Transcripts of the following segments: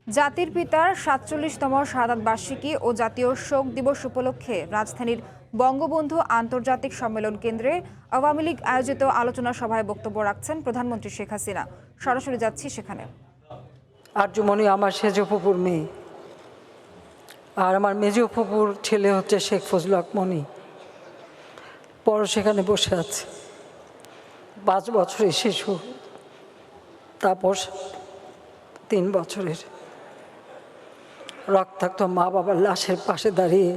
জাতির পিতার ৪৭তম শাহাদাত বার্ষিকী ও জাতীয় শোক দিবস উপলক্ষে রাজধানীর বঙ্গবন্ধু আন্তর্জাতিক সম্মেলন কেন্দ্রে আওয়ামী লীগ আয়োজিত আলোচনা সভায় বক্তব্য রাখছেন প্রধানমন্ত্রী শেখ হাসিনা। সরাসরি যাচ্ছি সেখানে। আর্যমণি আমার সেজ ফুপুর মেয়ে, আর আমার মেজ ফুপুর ছেলে হচ্ছে শেখ ফজলুল হক মনি। পর সেখানে বসে আছে 5 বছরের শিশু, তাপস 3 বছরের। রক্তাক্ত মা বাবার লাশের পাশে দাঁড়িয়ে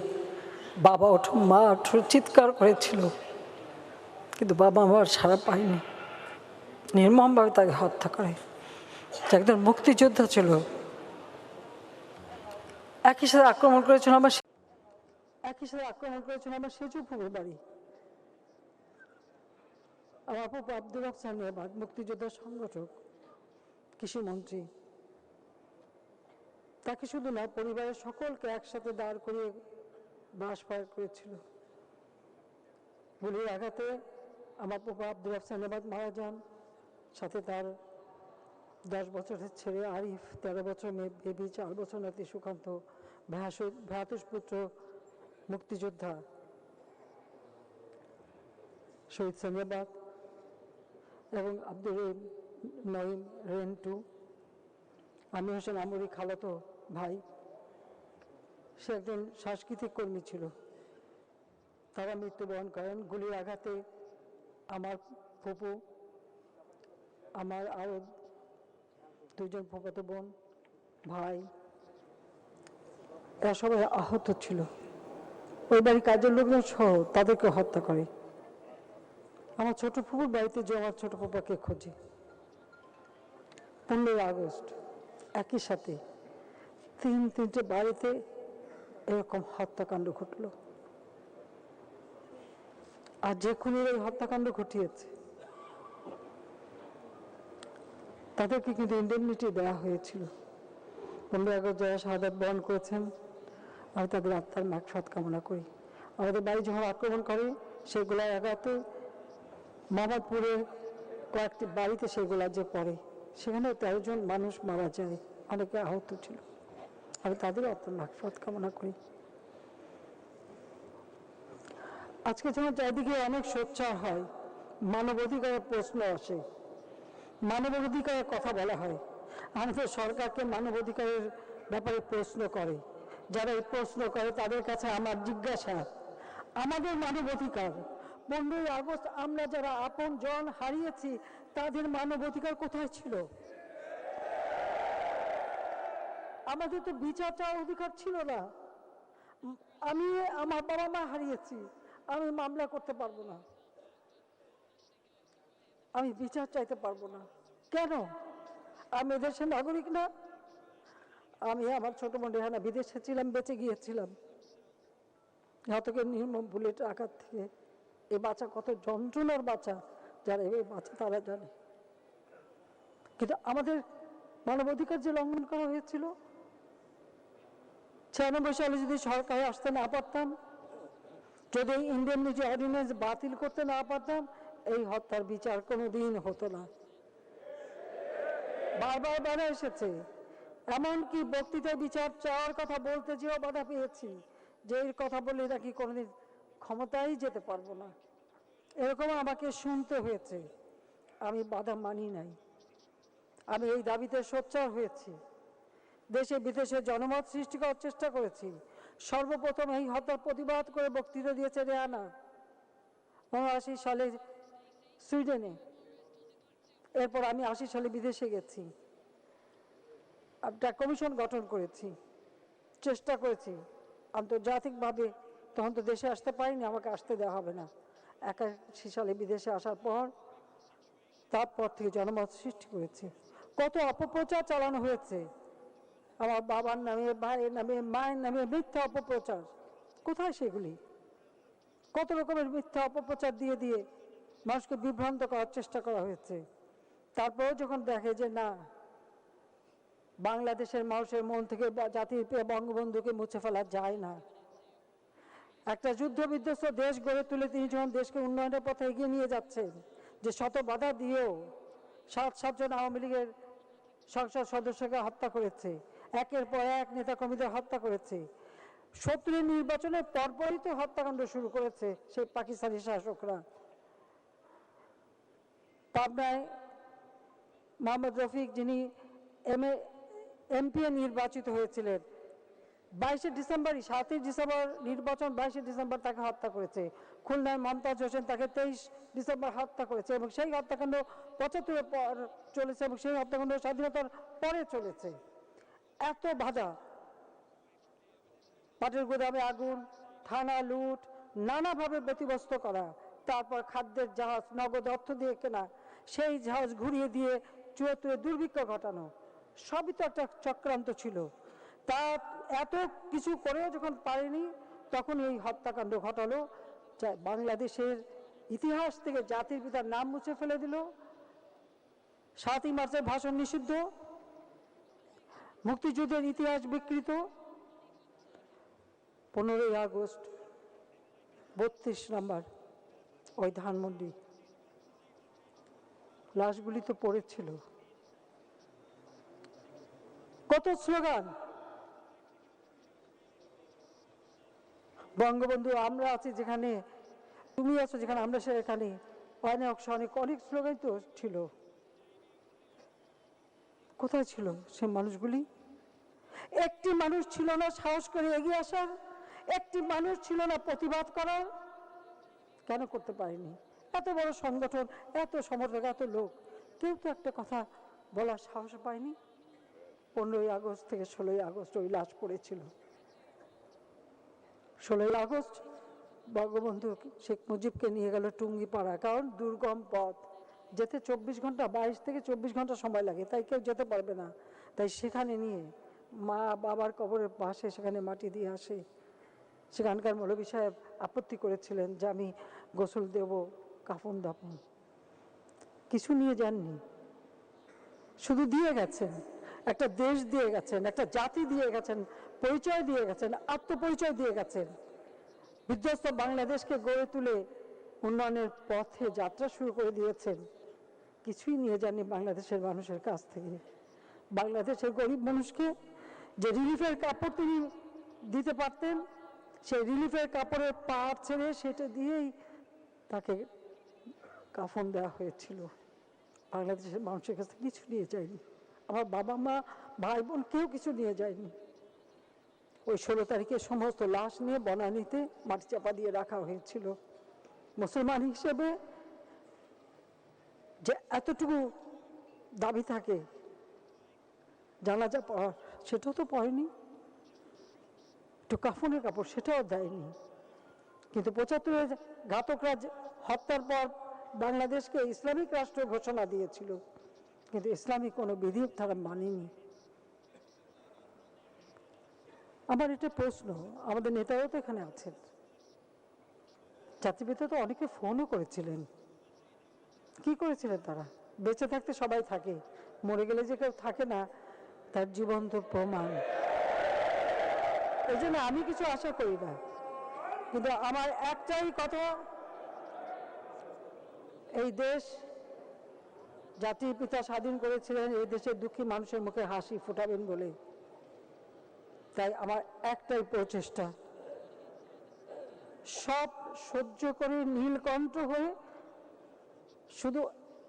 বাবা ওঠো মা ওঠো চিৎকার করেছিল, কিন্তু বাবা আমার সাড়া পায়নি। নির্মমভাবে তাকে হত্যা করে। একজন মুক্তিযোদ্ধা ছিল। একই সাথে আক্রমণ করেছিল আমার সেজু ফুপুর বাড়ি। আমার ফুপু আব্দুল আফসান নেবাদ, মুক্তিযোদ্ধা সংগঠক, কৃষিমন্ত্রী। তাকে শুধু না, পরিবারের সকলকে একসাথে দাঁড় করিয়ে বাঁশ ফায়ার করেছিল। গুলির আঘাতে আমার ফুপু আব্দুল আফসান নেবাদ মারা যান, সাথে তার 10 বছরের ছেলে আরিফ, 13 বছর মেয়ে বেবি, 4 বছর নাতি সুকান্ত, ভ্রাতুষ পুত্র মুক্তিযোদ্ধা শহীদ সানিয়াবাদ এবং আব্দুল নঈম রেন্টু। আমি হোসেন আমরি খালাতো ভাই। সে একজন সাংস্কৃতিক কর্মী ছিল। তারা মৃত্যুবরণ করেন গুলির আঘাতে। আমার ফুপু, আমার আরও 2জন ফুফাতো বোন, ভাই, এরা সবাই আহত ছিল। ওই বাড়ি কাজের লোকজন সহ তাদেরকে হত্যা করে। আমার ছোট ফুপুর বাড়িতে যে আমার ছোট ফুপাকে খোঁজে। 15 আগস্ট একই সাথে 3টে বাড়িতে এরকম হত্যাকাণ্ড ঘটল। আর যে খুনির এই হত্যাকাণ্ড ঘটিয়েছে তাদেরকে কিন্তু ইন্ডেমনিটি দেওয়া হয়েছিল। 15 আগস্ট যারা শাহাদাত বরণ করেছেন, আমি তাদের আত্মার মাগফিরাত কামনা করি। আমাদের বাড়ি যখন আক্রমণ করে, সেগুলো আঘাতে মোহাম্মদপুরের কয়েকটি বাড়িতে সেগুলো যে পড়ে, সেখানে 13 জন মানুষ মারা যায়, অনেকে আহত ছিল। আমি তাদের আত্মার মাগফিরাত কামনা করি। আজকে যখন চারিদিকে অনেক সোচ্চার হয়, মানবাধিকারের প্রশ্ন আসে, মানবাধিকারের কথা বলা হয়, আমাদের সরকারকে মানবাধিকারের ব্যাপারে প্রশ্ন করে। যারা এই প্রশ্ন করে তাদের কাছে আমার জিজ্ঞাসা, আমাদের মানবাধিকার 15 আগস্ট আমরা যারা আপন জন হারিয়েছি, তাদের মানবাধিকার কোথায় ছিল? আমাদের তো বিচার চাওয়ার অধিকার ছিল না। আমি আমার বাবা মা হারিয়েছি, আমি মামলা করতে পারবো না, আমি বিচার চাইতে পারবো না। কেন? আমি দেশের নাগরিক না? আমি আমার ছোট বোন রেহানা বিদেশে ছিলাম, বেঁচে গিয়েছিলাম ঘাতকের নির্মম বুলেট আঘাত থেকে। এই বাচ্চা কত যন্ত্রণার বাচ্চা, যারা এই বাচ্চা তারা জানে। কিন্তু আমাদের মানবাধিকার যে লঙ্ঘন করা হয়েছিল, 96 সালে যদি সরকারে আসতে না পারতাম, যদি ইন্ডেমনিটি অর্ডিন্যান্স বাতিল করতে না পারতাম, এই হত্যার বিচার কোনোদিন হতো না। বারবার বাধা এসেছে, এমনকি বক্তৃতায় বিচার চাওয়ার কথা বলতে যেও বাধা পেয়েছি, যে এর কথা বললে নাকি কোনোদিন ক্ষমতায় যেতে পারবো না, এরকম আমাকে শুনতে হয়েছে। আমি বাধা মানি নাই। আমি এই দাবিতে সোচ্চার হয়েছি। দেশে বিদেশে জনমত সৃষ্টি করার চেষ্টা করেছি। সর্বপ্রথম এই হত্যার প্রতিবাদ করে বক্তৃতা দিয়েছে রেহানা 79 সালে সুইডেনে। এরপর আমি 80 সালে বিদেশে গেছি, একটা কমিশন গঠন করেছি, চেষ্টা করেছি আন্তর্জাতিকভাবে। তখন তো দেশে আসতে পারিনি, আমাকে আসতে দেওয়া হবে না। 81 সালে বিদেশে আসার পর, তারপর থেকে জনমত সৃষ্টি করেছি। কত অপপ্রচার চালানো হয়েছে আমার বাবার নামে, ভাইয়ের নামে, মায়ের নামে, মিথ্যা অপপ্রচার। কোথায় সেগুলি? কত রকমের মিথ্যা অপপ্রচার দিয়ে দিয়ে মানুষকে বিভ্রান্ত করার চেষ্টা করা হয়েছে। তারপরেও যখন দেখে যে না, বাংলাদেশের মানুষের মন থেকে জাতির প্রিয় বঙ্গবন্ধুকে মুছে ফেলা যায় না, একটা যুদ্ধ বিধ্বস্ত দেশ গড়ে তুলে তিনি যখন দেশকে উন্নয়নের পথে এগিয়ে নিয়ে যাচ্ছেন, যে শত বাধা দিয়েও 7 জন আওয়ামী লীগের সংসদ সদস্যকে হত্যা করেছে, একের পর এক নেতাকর্মীদের হত্যা করেছে। 70 নির্বাচনের পরপরই তো হত্যাকাণ্ড শুরু করেছে সেই পাকিস্তানি শাসকরা। পাবনায় মোহাম্মদ রফিক, যিনি এমপি নির্বাচিত হয়েছিলেন, 22 ডিসেম্বর, 7 ডিসেম্বর নির্বাচন, 22 ডিসেম্বর তাকে হত্যা করেছে। খুলনায় মমতাজ হোসেন, তাকে 23 ডিসেম্বর হত্যা করেছে এবং সেই হত্যাকাণ্ড 75 পর চলেছে এবং সেই হত্যাকাণ্ড স্বাধীনতার পরে চলেছে। এত বাধা, পাটের গুদামে আগুন, থানা লুট, নানাভাবে ব্যতিব্যস্ত করা, তারপর খাদ্যের জাহাজ নগদ অর্থ দিয়ে কেনা, সেই জাহাজ ঘুরিয়ে দিয়ে চুয়াত্তরে দুর্ভিক্ষ ঘটানো, সবই তো একটা চক্রান্ত ছিল। তা এত কিছু করেও যখন পারেনি, তখন এই হত্যাকাণ্ড ঘটালো, বাংলাদেশের ইতিহাস থেকে জাতির পিতার নাম মুছে ফেলে দিল। 7ই মার্চের ভাষণ নিষিদ্ধ, মুক্তিযুদ্ধের ইতিহাস বিকৃত। 15ই আগস্ট 32 নম্বর ওই ধানমন্ডি, লাশগুলি তো পড়েছিল। কত স্লোগান, বঙ্গবন্ধু আমরা আছি যেখানে, তুমি আছো যেখানে, আমরা সেখানে, অনেক স্লোগান তো ছিল। কোথায় ছিল সে মানুষগুলি? একটি মানুষ ছিল না সাহস করে এগিয়ে আসার, একটি মানুষ ছিল না প্রতিবাদ করার। কেন করতে পারেনি? এত বড় সংগঠন, এত সমর্থক, এত লোক, কেউ তো একটা কথা বলার সাহস পায়নি। 15ই আগস্ট থেকে 16ই আগস্ট ওই লাশ পড়েছিল। 16ই আগস্ট বঙ্গবন্ধু শেখ মুজিবকে নিয়ে গেল টুঙ্গিপাড়া, কারণ দুর্গম পথ, যেতে 24 ঘন্টা, 22 থেকে 24 ঘন্টা সময় লাগে, তাই কেউ যেতে পারবে না। তাই সেখানে নিয়ে মা বাবার কবরের পাশে সেখানে মাটি দিয়ে আসে। সেখানকার মৌলভী সাহেব আপত্তি করেছিলেন যে আমি গোসল দেব, কাফন দাফন, কিছু নিয়ে যাননি, শুধু দিয়ে গেছেন, একটা দেশ দিয়ে গেছেন, একটা জাতি দিয়ে গেছেন, পরিচয় দিয়ে গেছেন, আত্মপরিচয় দিয়ে গেছেন। বিধ্বস্ত বাংলাদেশকে গড়ে তুলে উন্নয়নের পথে যাত্রা শুরু করে দিয়েছেন। কিছুই নিয়ে যাননি বাংলাদেশের মানুষের কাছ থেকে। বাংলাদেশের গরিব মানুষকে যে রিলিফের কাপড় তিনি দিতে পারতেন, সেই রিলিফের কাপড়ের পাড় ছেড়ে সেটা দিয়েই তাকে কাফন দেওয়া হয়েছিল। বাংলাদেশের মানুষের কাছে কিছু নিয়ে যায়নি, আমার বাবা মা ভাই বোন কেউ কিছু নিয়ে যায়নি। ওই 16 তারিখে সমস্ত লাশ নিয়ে বনানীতে মাটি চাপা দিয়ে রাখা হয়েছিল। মুসলমান হিসেবে যে এতটুকু দাবি থাকে জানাজা পড়ার, সেটাও তো পড়েনি। একটু কাফনের কাপড় সেটাও দেয়নি। কিন্তু 75-এর ঘাতকরা হত্যার পর বাংলাদেশকে ইসলামিক রাষ্ট্র ঘোষণা দিয়েছিল, কিন্তু ইসলামিক কোনো বিধি তারা মানেনি। আমার এটা প্রশ্ন, আমাদের নেতারাও তো এখানে আছেন, জাতিপিতা তো অনেকে ফোনও করেছিলেন। কি করেছিলেন তারা? বেঁচে থাকতে সবাই থাকে, মরে গেলে যে কেউ থাকে না তার জীবন্ত প্রমাণ। এই জন্য আমি কিছু আশা করি না, কিন্তু আমার একটাই কথা, এই দেশ জাতির পিতা স্বাধীন করেছিলেন এই দেশের দুঃখী মানুষের মুখে হাসি ফোটাবেন বলে। তাই আমার একটাই প্রচেষ্টা, সব সহ্য করে নীলকণ্ঠ হয়ে শুধু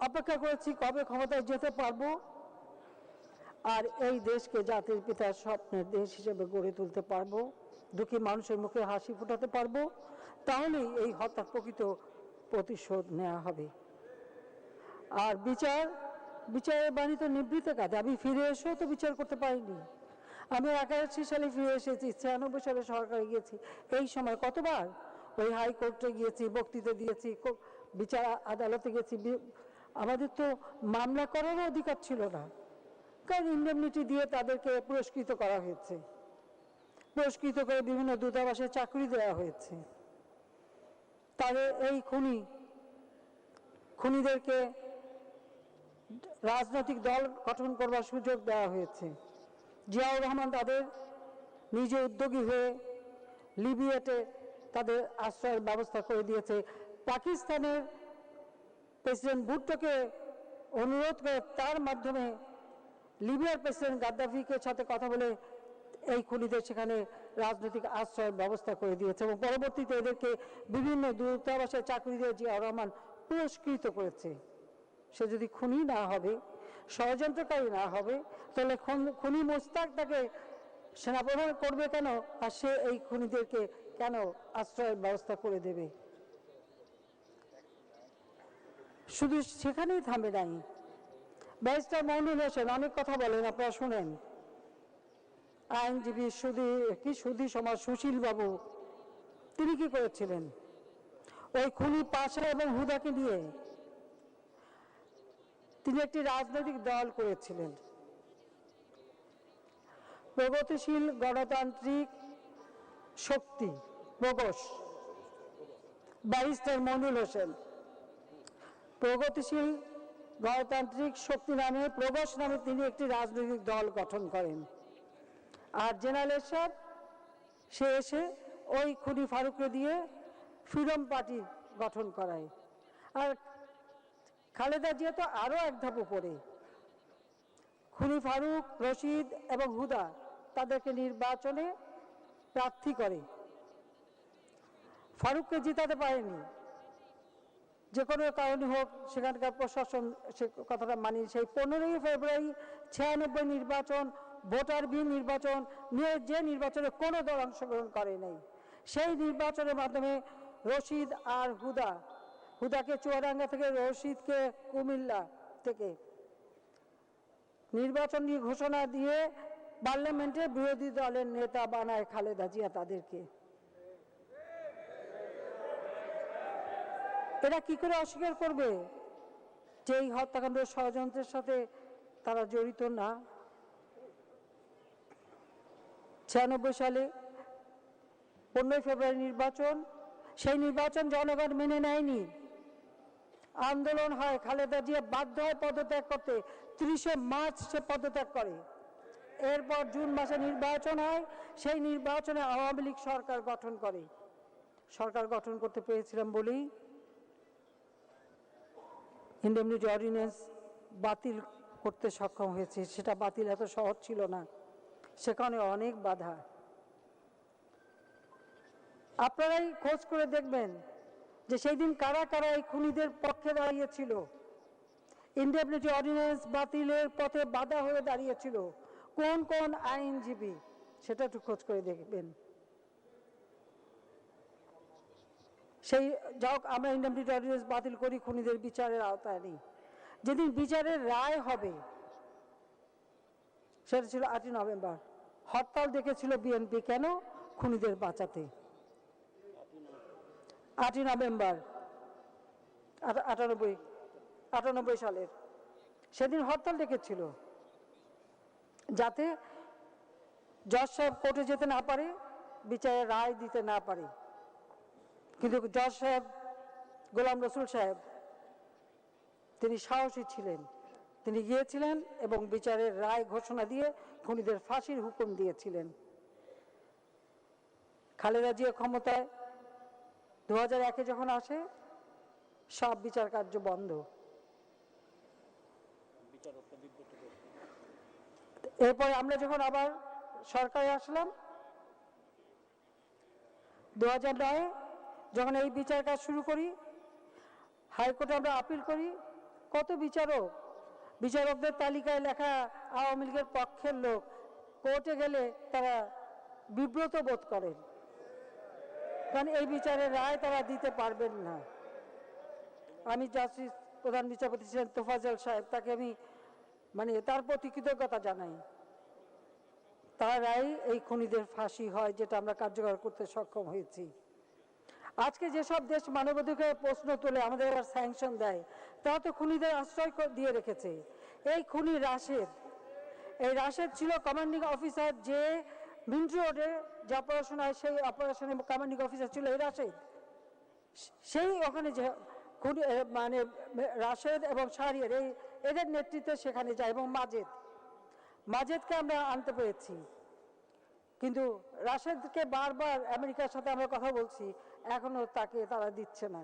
অপেক্ষা করেছি কবে ক্ষমতায় যেতে পারবো আর এই দেশকে জাতির পিতার স্বপ্নের দেশ হিসেবে গড়ে তুলতে পারবো, দুঃখী মানুষের মুখে হাসি ফোটাতে পারবো, তাহলেই এই হত্যার প্রকৃত প্রতিশোধ নেওয়া হবে। আর বিচারের বাণী তো নিবৃত্ত কাজে। আমি ফিরে এসেও তো বিচার করতে পারিনি। আমি 81 সালে ফিরে এসেছি, 96 সালে সরকারে গিয়েছি, এই সময় কতবার ওই হাইকোর্টে গিয়েছি, বক্তৃতা দিয়েছি, বিচার আদালতে গেছি। আমাদের তো মামলা করারও অধিকার ছিল না, কারণ ইন্ডেমনিটি দিয়ে তাদেরকে পুরস্কৃত করা হয়েছে, পুরস্কৃত করে বিভিন্ন দূতাবাসে চাকরি দেওয়া হয়েছে। তাদের এই খুনিদেরকে রাজনৈতিক দল গঠন করবার সুযোগ দেওয়া হয়েছে। জিয়াউর রহমান তাদের নিজে উদ্যোগী হয়ে লিবিয়াতে তাদের আশ্রয়ের ব্যবস্থা করে দিয়েছে। পাকিস্তানের প্রেসিডেন্ট ভুট্টোকে অনুরোধ করে তার মাধ্যমে লিবিয়ার প্রেসিডেন্ট গাদ্দাফিকে সাথে কথা বলে এই খুনিদের সেখানে রাজনৈতিক আশ্রয়ের ব্যবস্থা করে দিয়েছে এবং পরবর্তীতে এদেরকে বিভিন্ন দূতাবাসে চাকরি দিয়ে জিয়াউর রহমান পুরস্কৃত করেছে। সে যদি খুনি না হবে, ষড়যন্ত্রকারী না হবে, তাহলে খুনি মোস্তাক তাকে সেনাপ্রধান করবে কেন, আর সে এই খুনিদেরকে কেন আশ্রয়ের ব্যবস্থা করে দেবে? শুধু সেখানেই থামে নাই। ব্যারিস্টার মইনুল হোসেন অনেক কথা বলেন, আপনারা শুনেন। আইনজীবী সুধী সমাজ সুশীল বাবু, তিনি কি করেছিলেন? ওই খুনি পাশা এবং হুদাকে নিয়ে তিনি একটি রাজনৈতিক দল করেছিলেন, প্রগতিশীল গণতান্ত্রিক শক্তি প্রগোস। ব্যারিস্টার মইনুল হোসেন প্রগতিশীল গণতান্ত্রিক শক্তি নামে, প্রগোস নামে তিনি একটি রাজনৈতিক দল গঠন করেন। আর জেনারেল এরশাদ সে এসে ওই খুনি ফারুককে দিয়ে ফ্রিডম পার্টি গঠন করায়। আর খালেদা জিয়া তো আরো এক ধাপ উপরে। খুনি ফারুক, রশিদ এবং হুদা তাদেরকে নির্বাচনে প্রার্থী করে, ফারুককে জিতাতে পারেনি, যে কোনো কারণে হোক। সেখানকার প্রশাসন সে কথাটা মানি। সেই 15ই ফেব্রুয়ারি 96 নির্বাচন ভোটারবিহীন নির্বাচন নিয়ে, যে নির্বাচনে কোনো দল অংশগ্রহণ করে নাই, সেই নির্বাচনের মাধ্যমে রশিদ আর হুদাকে চুয়াডাঙ্গা থেকে, রশিদকে কুমিল্লা থেকে নির্বাচন নিয়ে ঘোষণা দিয়ে পার্লামেন্টে বিরোধী দলের নেতা বানায় খালেদা জিয়া তাদেরকে। এরা কি করে অস্বীকার করবে যে এই হত্যাকাণ্ডের ষড়যন্ত্রের সাথে তারা জড়িত না? 96 সালে 15 ফেব্রুয়ারি নির্বাচন, সেই নির্বাচন জনগণ মেনে নেয়নি, আন্দোলন হয়, খালেদা জিয়া বাধ্য হয় পদত্যাগ করতে। 30 মার্চ সে পদত্যাগ করে। এরপর জুন মাসে নির্বাচন হয়, সেই নির্বাচনে আওয়ামী লীগ সরকার গঠন করে। সরকার গঠন করতে পেরেছিলাম বলেই ইন্ডেমনিটি অর্ডিন্যান্স বাতিল করতে সক্ষম হয়েছে। সেটা বাতিল এত সহজ ছিল না, সেখানে অনেক বাধা। আপনারাই খোঁজ করে দেখবেন যে সেই দিন কারা কারা এই খুনিদের পক্ষে দাঁড়িয়েছিল, ইন্ডেমনিটি অর্ডিন্যান্স বাতিলের পথে বাধা হয়ে দাঁড়িয়েছিল, কোন কোন আইনজীবী, সেটা একটু খোঁজ করে দেখবেন। সেই যাক, আমরা ইন্ডেমনিটি অর্ডিন্যান্স বাতিল করি, খুনিদের বিচারের আওতায় নেই। যেদিন বিচারের রায় হবে সেটা ছিল 8ই নভেম্বর। হরতাল ডেকেছিল বিএনপি, কেন? খুনিদের বাঁচাতে। 8ই নভেম্বর 98 সালের সেদিন হরতাল ডেকেছিল যাতে জজ সাহেব কোর্টে যেতে না পারে, বিচারের রায় দিতে না পারে। কিন্তু জজ সাহেব গোলাম রসুল সাহেব তিনি সাহসী ছিলেন, তিনি গিয়েছিলেন এবং বিচারের রায় ঘোষণা দিয়ে খুনিদের ফাঁসির হুকুম দিয়েছিলেন। খালেদা জিয়া ক্ষমতায় 2001-এ যখন আসে, সব বিচার কার্য বন্ধ। এরপরে আমরা যখন আবার সরকারে আসলাম 2009-এ, যখন এই বিচার কাজ শুরু করি, হাইকোর্টে আমরা আপিল করি, কত বিচারকদের তালিকায় লেখা আওয়ামী লীগের পক্ষের লোক, কোর্টে গেলে তারা বিব্রত বোধ করেন, কারণ এই বিচারের রায় তারা দিতে পারবেন না। আমি জাস্টিস প্রধান বিচারপতি ছিলেন তোফাজ্জল সাহেব, তাকে আমি তার প্রতি কৃতজ্ঞতা জানাই। তার রায় এই খুনিদের ফাঁসি হয়, যেটা আমরা কার্যকর করতে সক্ষম হয়েছি। আজকে যেসব দেশ মানবাধিকার প্রশ্ন তোলে, আমাদের আবার স্যাংশন দেয়, তারা তো খুনিদের আশ্রয় দিয়ে রেখেছে। এই খুনি রাশেদ, এই রাশেদ ছিল কমান্ডিং অফিসার, যে মিন্টু রোডে যে অপারেশন হয় সেই অপারেশনের কমান্ডিং অফিসার ছিল এই রাশেদ। সেই ওখানে যে খুনি রাশেদ এবং শাহরিয়ার, এদের নেতৃত্বে সেখানে যায়, এবং মাজেদকে আমরা আনতে পেরেছি। কিন্তু রাশেদকে বারবার আমেরিকার সাথে আমরা কথা বলছি, এখনো তাকে তারা দিচ্ছে না,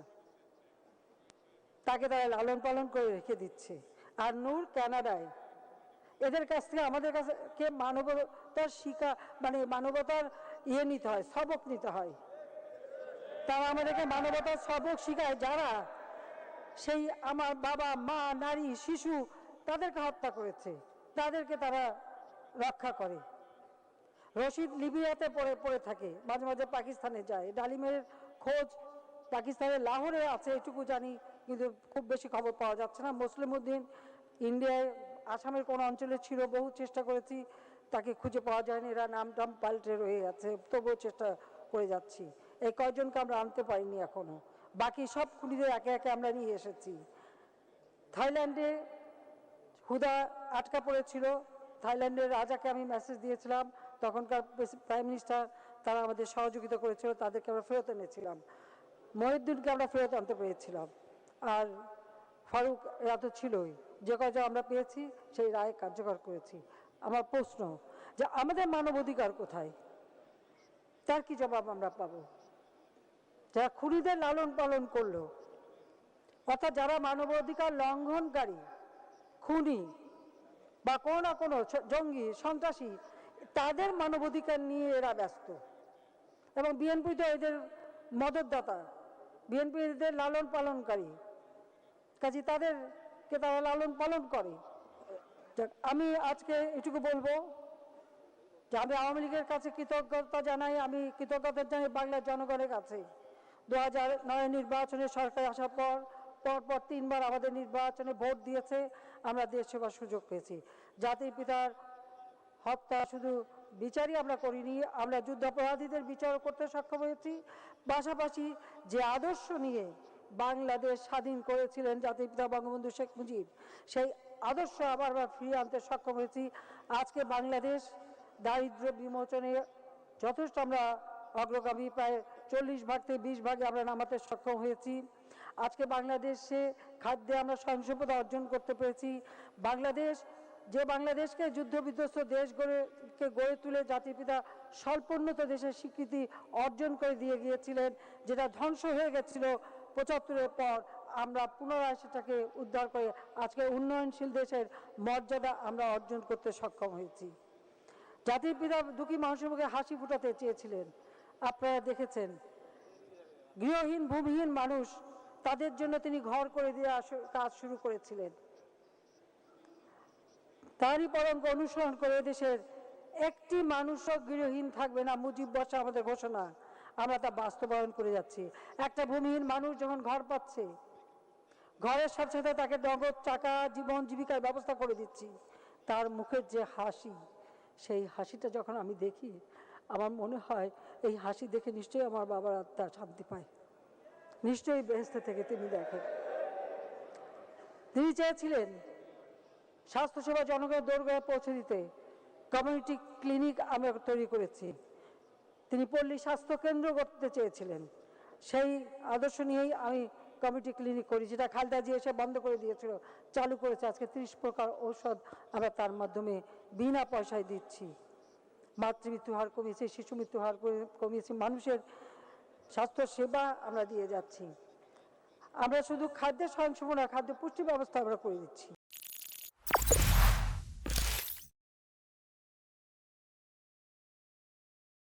তাকে তারা লালন পালন করে রেখে দিচ্ছে। আর নূর কানাডায়, এদের কাছ থেকে আমাদের কাছে মানবতার মানবতার নিতে হয়, সবক নিতে হয়। তারা আমাদেরকে মানবতার সবক শিখায়, যারা সেই আমার বাবা মা নারী শিশু তাদেরকে হত্যা করেছে, তাদেরকে তারা রক্ষা করে। রশিদ লিবিয়াতে পড়ে থাকে, মাঝে মাঝে পাকিস্তানে যায়। ডালিমের খোঁজ পাকিস্তানের লাহোরে আছে এটুকু জানি, কিন্তু খুব বেশি খবর পাওয়া যাচ্ছে না। মুসলিম উদ্দিন ইন্ডিয়ায় আসামের কোন অঞ্চলে ছিল, বহু চেষ্টা করেছি, তাকে খুঁজে পাওয়া যায়নি। এরা নাম টাম পাল্টে রয়ে গেছে, তবুও চেষ্টা করে যাচ্ছি। এই কয়জনকে আমরা আনতে পারিনি এখনো, বাকি সব খুনিদের একে একে আমরা নিয়ে এসেছি। থাইল্যান্ডে হুদা আটকা পড়েছিল, থাইল্যান্ডের রাজাকে আমি মেসেজ দিয়েছিলাম, তখনকার প্রাইম মিনিস্টার, তারা আমাদের সহযোগিতা করেছিল, তাদেরকে আমরা ফেরত এনেছিলাম। মহিউদ্দিনকে আমরা ফেরত আনতে পেরেছিলাম, আর ফারুক এরা তো ছিলই। যে কয়জন আমরা পেয়েছি সেই রায় কার্যকর করেছি। আমার প্রশ্ন যে আমাদের মানবাধিকার কোথায়, তার কি জবাব আমরা পাবো? যারা খুনিদের লালন পালন করলো, অর্থাৎ যারা মানবাধিকার লঙ্ঘনকারী, খুনি বা কোনো না কোনো জঙ্গি সন্ত্রাসী, তাদের মানবাধিকার নিয়ে এরা ব্যস্ত। এবং বিএনপি তো এদের মদতদাতা, বিএনপি এদের লালন পালনকারী, কাজে তাদেরকে তারা লালন পালন করে। আমি আজকে এটুকু বলবো যে আমি আওয়ামী লীগের কাছে কৃতজ্ঞতা জানাই, আমি কৃতজ্ঞতা জানাই বাংলার জনগণের কাছে। 2009 নির্বাচনে সরকার আসার পর পরপর 3 বার আমাদের নির্বাচনে ভোট দিয়েছে, আমরা দেশ সেবার সুযোগ পেয়েছি। জাতির পিতার হত্যা শুধু বিচারই আমরা করিনি, আমরা যুদ্ধাপরাধীদের বিচার করতে সক্ষম হয়েছি। পাশাপাশি যে আদর্শ নিয়ে বাংলাদেশ স্বাধীন করেছিলেন জাতির পিতা বঙ্গবন্ধু শেখ মুজিব, সেই আদর্শ আবার ফিরিয়ে আনতে সক্ষম হয়েছি। আজকে বাংলাদেশ দারিদ্র্য বিমোচনে যথেষ্ট আমরা অগ্রগামী, প্রায় 40 ভাগ থেকে 20 ভাগে আমরা নামাতে সক্ষম হয়েছি। আজকে বাংলাদেশে খাদ্যে আমরা স্বয়ংসম্পদা অর্জন করতে পেরেছি। বাংলাদেশকে যুদ্ধ বিধ্বস্ত দেশ গড়ে তুলে জাতির পিতা স্বল্পোন্নত দেশের স্বীকৃতি অর্জন করে দিয়ে গিয়েছিলেন, যেটা ধ্বংস হয়ে গেছিল 75-এর পর, আমরা পুনরায় সেটাকে উদ্ধার করে আজকে উন্নয়নশীল দেশের মর্যাদা আমরা অর্জন করতে সক্ষম হয়েছি। জাতির পিতা দুঃখী মানুষের মুখে হাসি ফুটাতে চেয়েছিলেন, আপনারা দেখেছেন। গৃহহীন ভূমিহীন মানুষ, তাদের জন্য তিনি ঘর করে দিয়ে কাজ শুরু করেছিলেন। তারই পরঙ্ক অনুসরণ করে দেশের একটি মানুষও গৃহহীন থাকবে না, মুজিব বর্ষা আমাদের ঘোষণা, আমরা তা বাস্তবায়ন করে যাচ্ছি। একটা ভূমিহীন মানুষ যখন ঘর পাচ্ছে, ঘরের সাথে সাথে তাকে নগদ টাকা, জীবন জীবিকার ব্যবস্থা করে দিচ্ছি। তার মুখের যে হাসি, সেই হাসিটা যখন আমি দেখি, আমার মনে হয় এই হাসি দেখে নিশ্চয়ই আমার বাবার আত্মা শান্তি পায়, নিশ্চয়ই বেহেশতে থেকে তিনি দেখেন। তিনি চেয়েছিলেন স্বাস্থ্যসেবা জনগণের দোরগোড়ায় পৌঁছে দিতে। কমিউনিটি ক্লিনিক আমরা তৈরি করেছি। তিনি পল্লী স্বাস্থ্য কেন্দ্র করতে চেয়েছিলেন, সেই আদর্শ নিয়েই আমি কমিউনিটি ক্লিনিক করি, যেটা খালেদা জিয়া এসে বন্ধ করে দিয়েছিল, চালু করেছে। আজকে 30 প্রকার ঔষধ আমরা তার মাধ্যমে বিনা পয়সায় দিচ্ছি। মাতৃমৃত্যু হার কমিয়েছে, শিশু মৃত্যু হার কমিয়েছি, মানুষের স্বাস্থ্য সেবা আমরা দিয়ে যাচ্ছি। আমরা শুধু খাদ্যের স্বয়ংসম্পূর্ণ, খাদ্য পুষ্টি ব্যবস্থা আমরা করে দিচ্ছি।